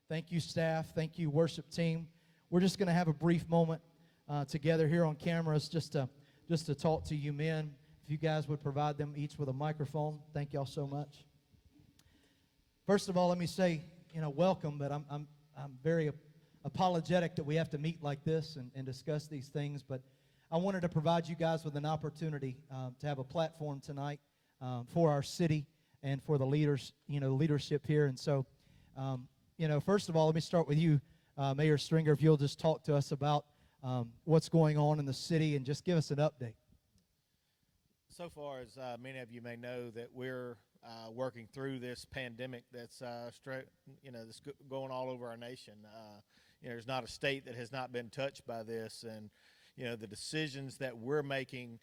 Thank you, staff. Thank you, worship team. We're just going to have a brief moment together here on cameras just to talk to you men. If you guys would provide them each with a microphone. Thank y'all so much. First of all, let me say, welcome, but I'm very apologetic that we have to meet like this and discuss these things, but I wanted to provide you guys with an opportunity to have a platform tonight for our city and for the leaders, leadership here. And so, first of all, let me start with you, Mayor Stringer, if you'll just talk to us about what's going on in the city and just give us an update. So far, as many of you may know, that we're working through this pandemic that's that's going all over our nation. There's not a state that has not been touched by this, and the decisions that we're making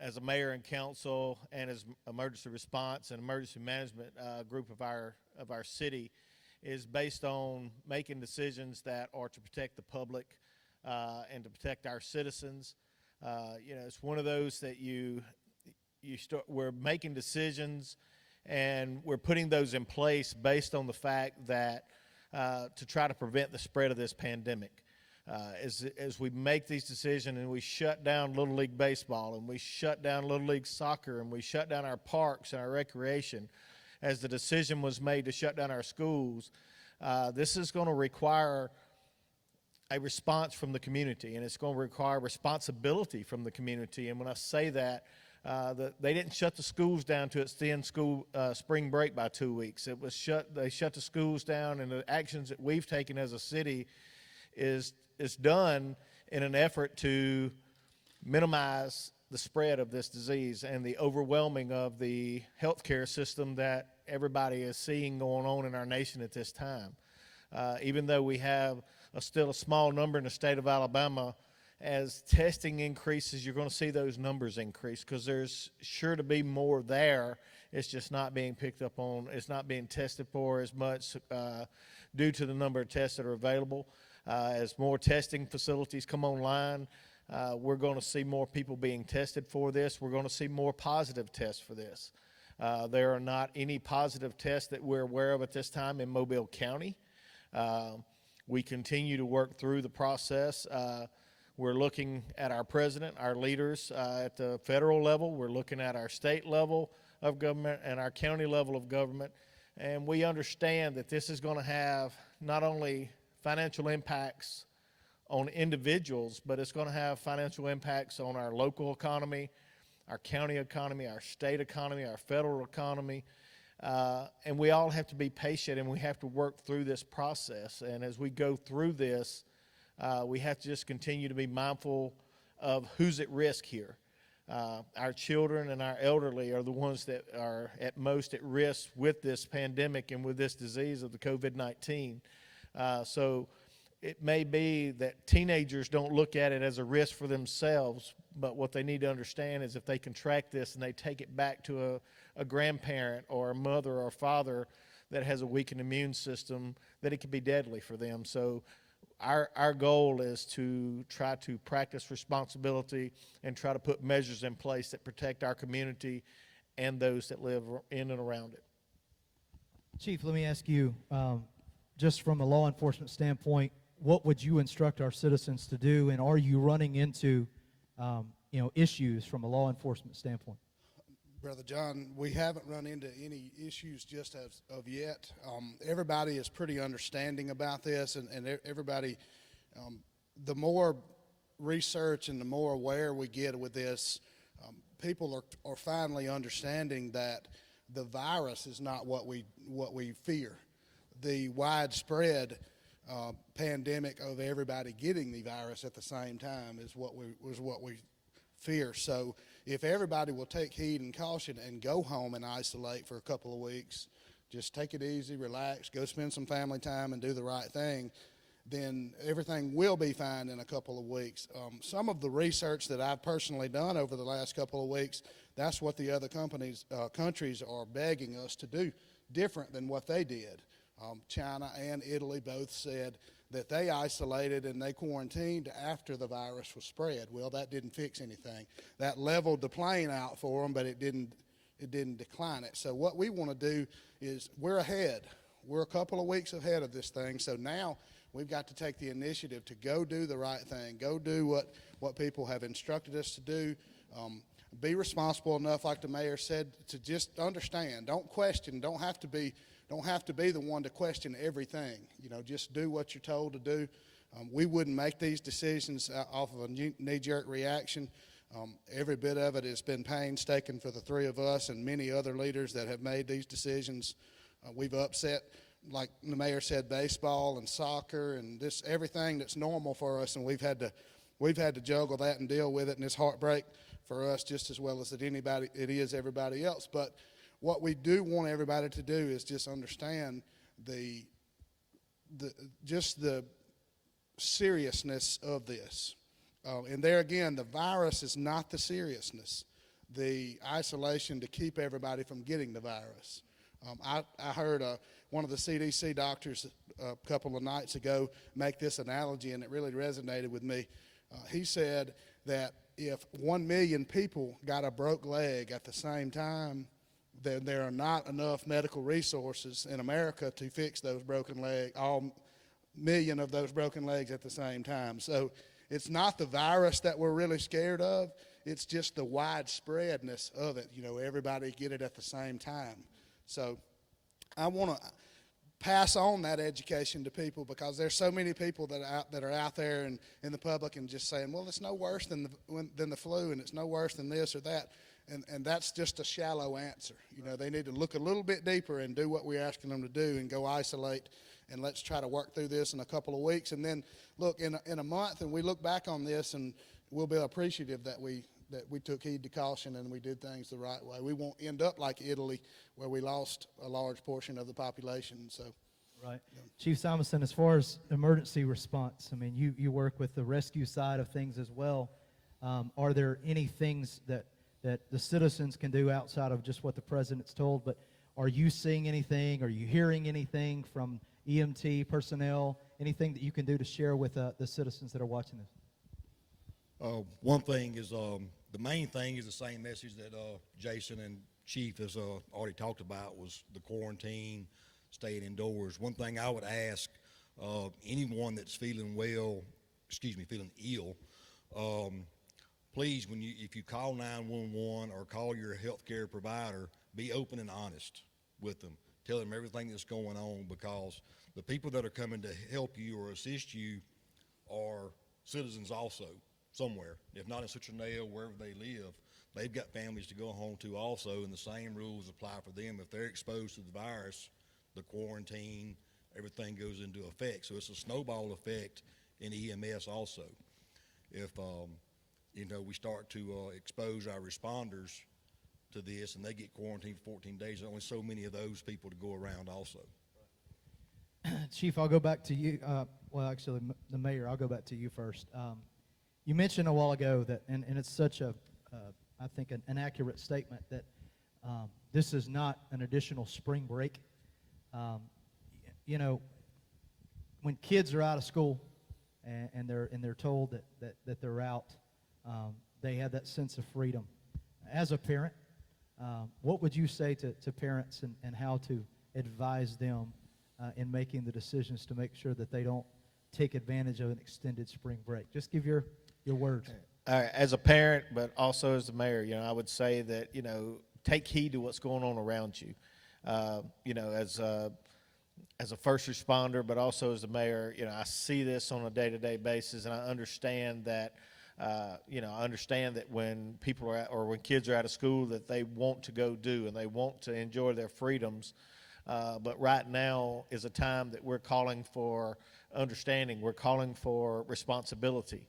as a mayor and council and as emergency response and emergency management group of our city is based on making decisions that are to protect the public and to protect our citizens. It's one of those that we're making decisions and we're putting those in place based on the fact that to try to prevent the spread of this pandemic. As we make these decisions and we shut down Little League Baseball and we shut down Little League Soccer and we shut down our parks and our recreation, as the decision was made to shut down our schools, this is going to require a response from the community, and it's going to require responsibility from the community. And when I say that, they didn't shut the schools down to extend spring break by 2 weeks. They shut the schools down, and the actions that we've taken as a city is done in an effort to minimize the spread of this disease and the overwhelming of the healthcare system that everybody is seeing going on in our nation at this time. Even though we have still a small number in the state of Alabama, as testing increases, you're going to see those numbers increase because there's sure to be more there. It's just not being picked up on. It's not being tested for as much due to the number of tests that are available. As more testing facilities come online, we're going to see more people being tested for this. We're going to see more positive tests for this. There are not any positive tests that we're aware of at this time in Mobile County. We continue to work through the process. We're looking at our president, our leaders at the federal level. We're looking at our state level of government and our county level of government. And we understand that this is going to have not only financial impacts on individuals, but it's going to have financial impacts on our local economy, our county economy, our state economy, our federal economy. And we all have to be patient, and we have to work through this process. And as we go through this, we have to just continue to be mindful of who's at risk here. Our children and our elderly are the ones that are at most at risk with this pandemic and with this disease of the COVID-19. So it may be that teenagers don't look at it as a risk for themselves, but what they need to understand is if they contract this and they take it back to a grandparent or a mother or a father that has a weakened immune system, that it can be deadly for them. So our goal is to try to practice responsibility and try to put measures in place that protect our community and those that live in and around it. Chief, let me ask you, just from a law enforcement standpoint, what would you instruct our citizens to do, and are you running into issues from a law enforcement standpoint? Brother John, we haven't run into any issues just as of yet. Everybody is pretty understanding about this, and everybody, the more research and the more aware we get with this, people are finally understanding that the virus is not what we fear. The widespread pandemic of everybody getting the virus at the same time is what we fear. So if everybody will take heed and caution and go home and isolate for a couple of weeks, just take it easy, relax, go spend some family time and do the right thing, then everything will be fine in a couple of weeks. Some of the research that I've personally done over the last couple of weeks, that's what the other countries are begging us to do, different than what they did. China and Italy both said that they isolated and they quarantined after the virus was spread. Well, that didn't fix anything. That leveled the playing out for them, but it didn't decline it. So what we want to do is we're ahead. We're a couple of weeks ahead of this thing, so now we've got to take the initiative to go do the right thing, go do what people have instructed us to do. Be responsible enough, like the mayor said, to just understand. Don't question. Don't have to be the one to question everything. Just do what you're told to do. We wouldn't make these decisions off of a knee-jerk reaction. Every bit of it has been painstaking for the three of us and many other leaders that have made these decisions. We've upset, like the mayor said, baseball and soccer and everything that's normal for us, and we've had to juggle that and deal with it, and it's heartbreak for us just as well as it is everybody else. But what we do want everybody to do is just understand the seriousness of this. And there again, the virus is not the seriousness. The isolation to keep everybody from getting the virus. I heard one of the CDC doctors a couple of nights ago make this analogy, and it really resonated with me. He said that if 1 million people got a broke leg at the same time, then there are not enough medical resources in America to fix those broken legs, all million of those broken legs at the same time. So it's not the virus that we're really scared of. It's just the widespreadness of it. Everybody get it at the same time. So I want to pass on that education to people, because there's so many people that are out there and in the public and just saying, well, it's no worse than the flu, and it's no worse than this or that. And that's just a shallow answer. They need to look a little bit deeper and do what we're asking them to do and go isolate, and let's try to work through this in a couple of weeks. And then look, in a month, and we look back on this, and we'll be appreciative that we took heed to caution and we did things the right way. We won't end up like Italy, where we lost a large portion of the population. So, right. Yeah. Chief Simonson, as far as emergency response, I mean, you work with the rescue side of things as well. Are there any things that the citizens can do outside of just what the president's told? But are you seeing anything? Are you hearing anything from EMT personnel? Anything that you can do to share with the citizens that are watching this? One thing is, the main thing is the same message that Jason and Chief has already talked about, was the quarantine, staying indoors. One thing I would ask anyone that's feeling ill, please, if you call 911 or call your healthcare provider, be open and honest with them. Tell them everything that's going on, because the people that are coming to help you or assist you are citizens also, somewhere. If not in Citronelle, wherever they live, they've got families to go home to also, and the same rules apply for them. If they're exposed to the virus, the quarantine, everything goes into effect. So it's a snowball effect in EMS also. If we start to expose our responders to this and they get quarantined for 14 days, there's only so many of those people to go around also. Chief, I'll go back to you. Well, actually, the mayor, I'll go back to you first. You mentioned a while ago that, and it's such I think, an accurate statement, that this is not an additional spring break. When kids are out of school and they're told that they're out, they have that sense of freedom. As a parent, what would you say to parents and how to advise them in making the decisions to make sure that they don't take advantage of an extended spring break? Just give your words. As a parent, but also as the mayor, I would say that, take heed to what's going on around you. As a first responder, but also as the mayor, I see this on a day-to-day basis, and I understand that, when people are when kids are out of school, that they want to go do and they want to enjoy their freedoms. But right now is a time that we're calling for understanding. We're calling for responsibility.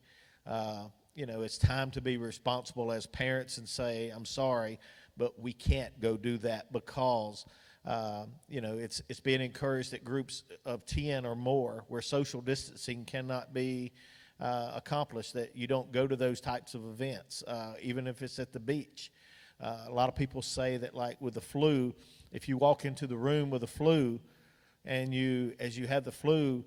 It's time to be responsible as parents and say, I'm sorry, but we can't go do that because, it's being encouraged that groups of 10 or more where social distancing cannot be accomplished, that you don't go to those types of events, even if it's at the beach. A lot of people say that, like with the flu, if you walk into the room with the flu and as you have the flu,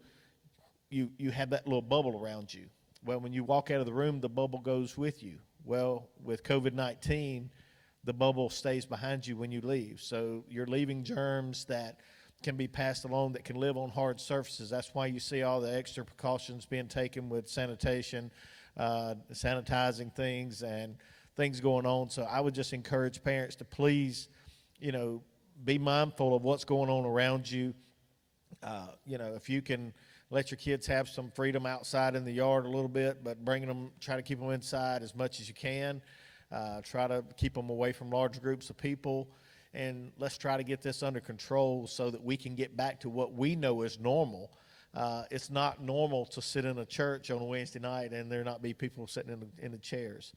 you have that little bubble around you. Well, when you walk out of the room, the bubble goes with you. Well, with COVID-19, the bubble stays behind you when you leave. So you're leaving germs that can be passed along that can live on hard surfaces. That's why you see all the extra precautions being taken with sanitation, sanitizing things and things going on. So I would just encourage parents to please, be mindful of what's going on around you. If you can let your kids have some freedom outside in the yard a little bit, but try to keep them inside as much as you can. Try to keep them away from large groups of people. And let's try to get this under control so that we can get back to what we know is normal. It's not normal to sit in a church on a Wednesday night and there not be people sitting in the chairs.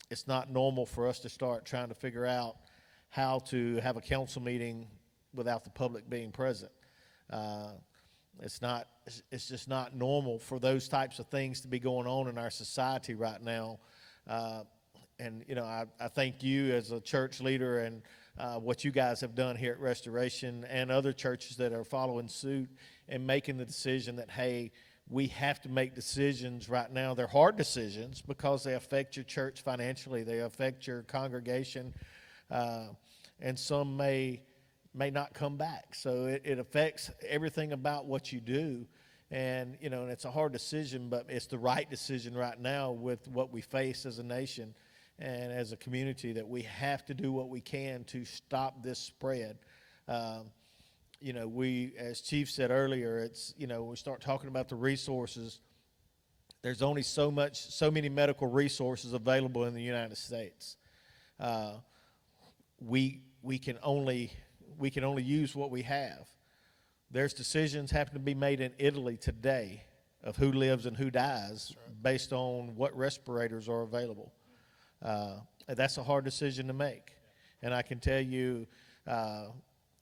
It's not normal for us to start trying to figure out how to have a council meeting without the public being present. It's just not normal for those types of things to be going on in our society right now. I thank you as a church leader and what you guys have done here at Restoration and other churches that are following suit and making the decision that, hey, we have to make decisions right now. They're hard decisions because they affect your church financially. They affect your congregation, and some may not come back. So it affects everything about what you do. And it's a hard decision, but it's the right decision right now with what we face as a nation and as a community, that we have to do what we can to stop this spread. We, as Chief said earlier, we start talking about the resources. There's only so many medical resources available in the United States. We can only use what we have. There's decisions having to be made in Italy today of who lives and who dies based on what respirators are available. That's a hard decision to make. And I can tell you,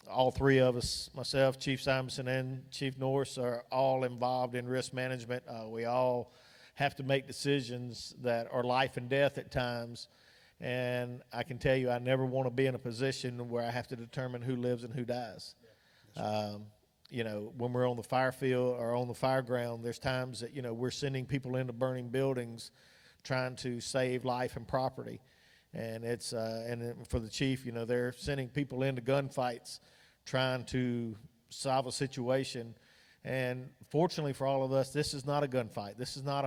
all three of us, myself, Chief Simonson, and Chief Norris, are all involved in risk management. We all have to make decisions that are life and death at times. And I can tell you, I never want to be in a position where I have to determine who lives and who dies. When we're on the fire field or on the fire ground, there's times that, we're sending people into burning buildings trying to save life and property. And it's, for the chief, they're sending people into gunfights trying to solve a situation. And fortunately for all of us, this is not a gunfight. This is not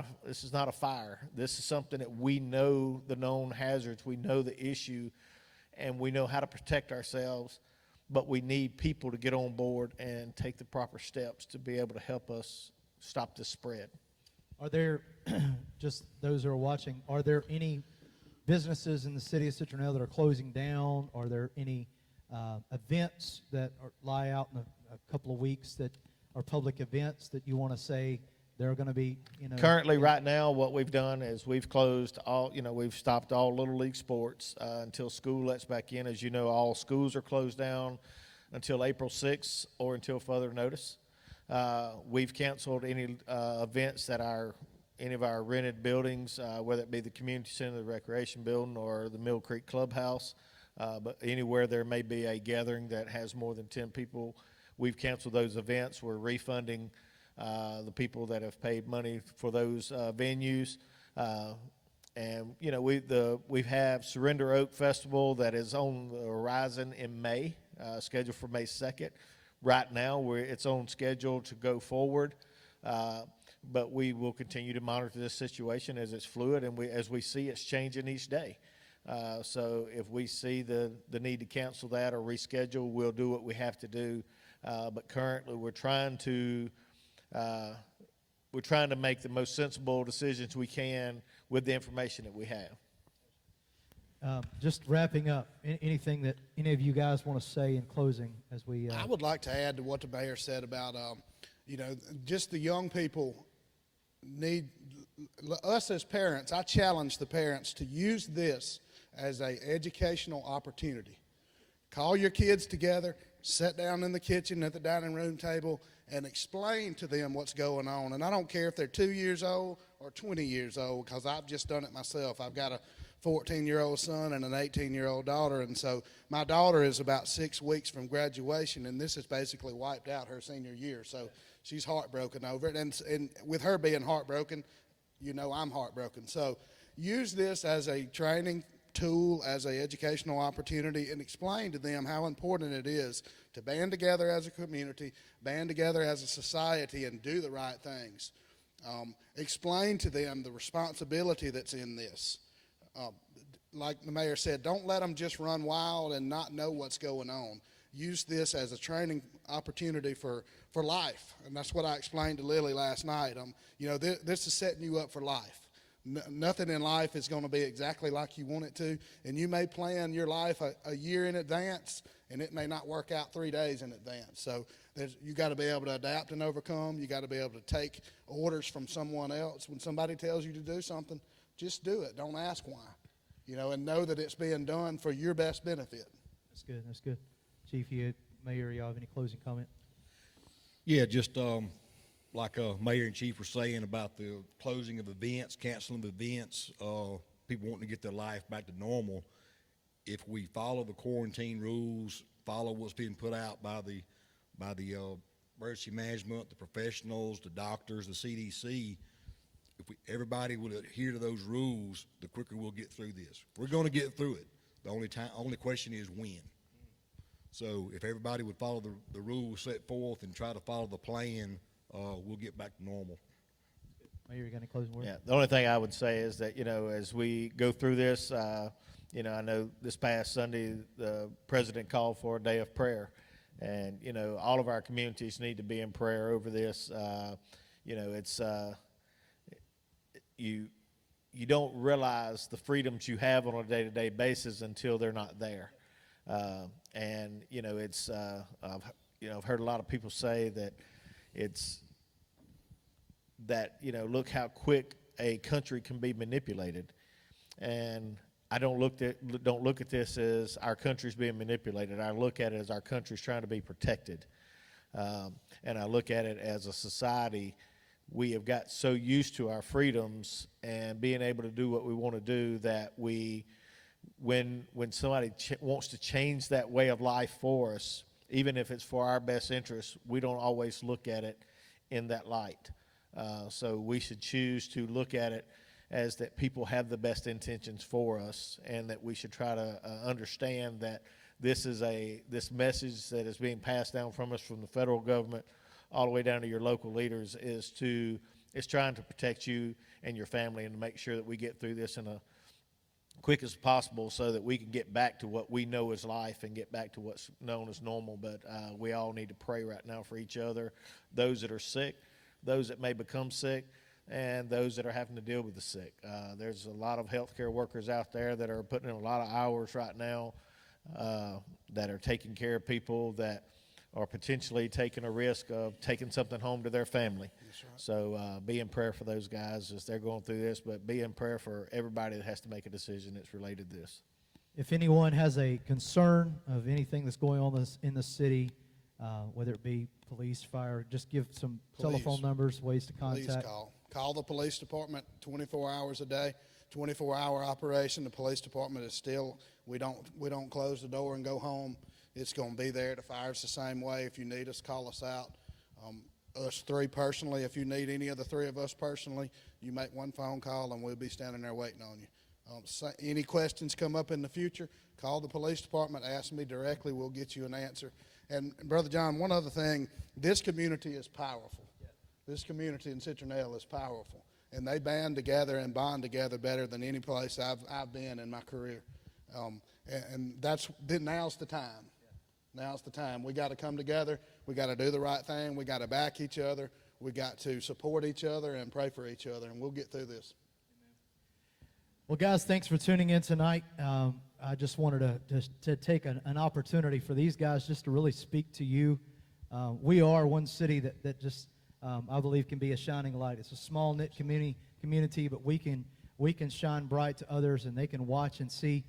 a fire. This is something that we know the known hazards. We know the issue, and we know how to protect ourselves. But we need people to get on board and take the proper steps to be able to help us stop this spread. Are there, just those who are watching, are there any businesses in the city of Citronelle that are closing down? Are there any events that lie out in a couple of weeks that are public events that you want to say they're going to be, Currently, right now, what we've done is we've closed all, we've stopped all Little League sports until school lets back in. As you know, all schools are closed down until April 6th or until further notice. We've canceled any events that any of our rented buildings, whether it be the community center, the recreation building, or the Mill Creek Clubhouse. But anywhere there may be a gathering that has more than 10 people, we've canceled those events. We're refunding the people that have paid money for those venues. And we have Surrender Oak Festival that is on the horizon in May, scheduled for May 2nd. Right now, it's on schedule to go forward, but we will continue to monitor this situation as it's fluid, and as we see it's changing each day. So if we see the need to cancel that or reschedule, we'll do what we have to do. But currently, we're trying to make the most sensible decisions we can with the information that we have. Just wrapping up, anything that any of you guys want to say in closing as we... I would like to add to what the mayor said about, just the young people need, us as parents, I challenge the parents to use this as an educational opportunity. Call your kids together, sit down in the kitchen at the dining room table, and explain to them what's going on. And I don't care if they're 2 years old or 20 years old, because I've just done it myself. I've got a 14-year-old son and an 18-year-old daughter, and so my daughter is about 6 weeks from graduation, and this has basically wiped out her senior year. So she's heartbroken over it, and with her being heartbroken, I'm heartbroken. So use this as a training tool, as an educational opportunity, and explain to them how important it is to band together as a community, band together as a society, and do the right things. Explain to them the responsibility that's in this. Like the mayor said, don't let them just run wild and not know what's going on. Use this as a training opportunity for life, and that's what I explained to Lily last night. This is setting you up for life. Nothing in life is going to be exactly like you want it to, and you may plan your life a year in advance, and it may not work out 3 days in advance. So you got to be able to adapt and overcome. You got to be able to take orders from someone else. When somebody tells you to do something, just do it. Don't ask why, and know that it's being done for your best benefit. That's good. That's good. Chief, Mayor, y'all have any closing comment? Yeah, just like Mayor and Chief were saying about the closing of events, canceling of events, people wanting to get their life back to normal. If we follow the quarantine rules, follow what's being put out by the emergency management, the professionals, the doctors, the CDC, if everybody would adhere to those rules, the quicker we'll get through this. We're going to get through it. The only question is when. So if everybody would follow the rules set forth and try to follow the plan, we'll get back to normal. Mayor, you got any closing words? Yeah, the only thing I would say is that, as we go through this, I know this past Sunday the president called for a day of prayer. And, all of our communities need to be in prayer over this. It's you don't realize the freedoms you have on a day-to-day basis until they're not there. And I've heard a lot of people say that look how quick a country can be manipulated, and I don't look at this as our country's being manipulated. I look at it as our country's trying to be protected, and I look at it as a society. We have got so used to our freedoms and being able to do what we want to do that when somebody wants to change that way of life for us, even if it's for our best interest, we don't always look at it in that light. So we should choose to look at it as that people have the best intentions for us, and that we should try to understand that this message that is being passed down from us from the federal government all the way down to your local leaders is trying to protect you and your family, and to make sure that we get through this in a quick as possible so that we can get back to what we know is life and get back to what's known as normal. But we all need to pray right now for each other, those that are sick, those that may become sick, and those that are having to deal with the sick. There's a lot of healthcare workers out there that are putting in a lot of hours right now that are taking care of people that are potentially taking a risk of taking something home to their family. That's right. So be in prayer for those guys as they're going through this, but be in prayer for everybody that has to make a decision that's related to this. If anyone has a concern of anything that's going on in the city, whether it be police, fire, just give some telephone numbers, ways to contact. Please call the police department 24 hours a day, 24-hour operation. The police department is still, we don't close the door and go home. It's going to be there. The fire's the same way. If you need us, call us out. Us three personally, if you need any of the three of us personally, you make one phone call and we'll be standing there waiting on you. Any questions come up in the future, call the police department, ask me directly, we'll get you an answer. And Brother John, one other thing, this community is powerful. This community in Citronelle is powerful, and they band together and bond together better than any place I've been in my career. And now's the time. Now's the time. We got to come together. We got to do the right thing. We got to back each other. We got to support each other and pray for each other, and we'll get through this. Well, guys, thanks for tuning in tonight. I just wanted to take an opportunity for these guys just to really speak to you. We are one city that just, I believe, can be a shining light. It's a small-knit community, but we can shine bright to others, and they can watch and see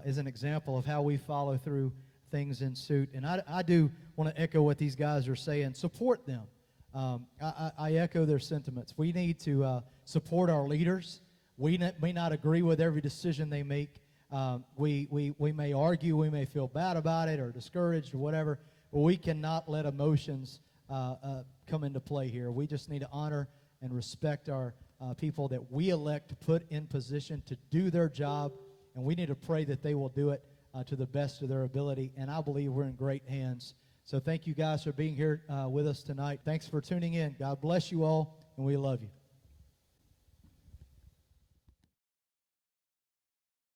as an example of how we follow through things in suit. And I do want to echo what these guys are saying. Support them. I echo their sentiments. We need to support our leaders. We may not agree with every decision they make. We may argue, we may feel bad about it or discouraged or whatever, but we cannot let emotions come into play here. We just need to honor and respect our people that we elect to put in position to do their job and we need to pray that they will do it to the best of their ability, and I believe we're in great hands. So thank you guys for being here with us tonight. Thanks for tuning in. God bless you all, and we love you.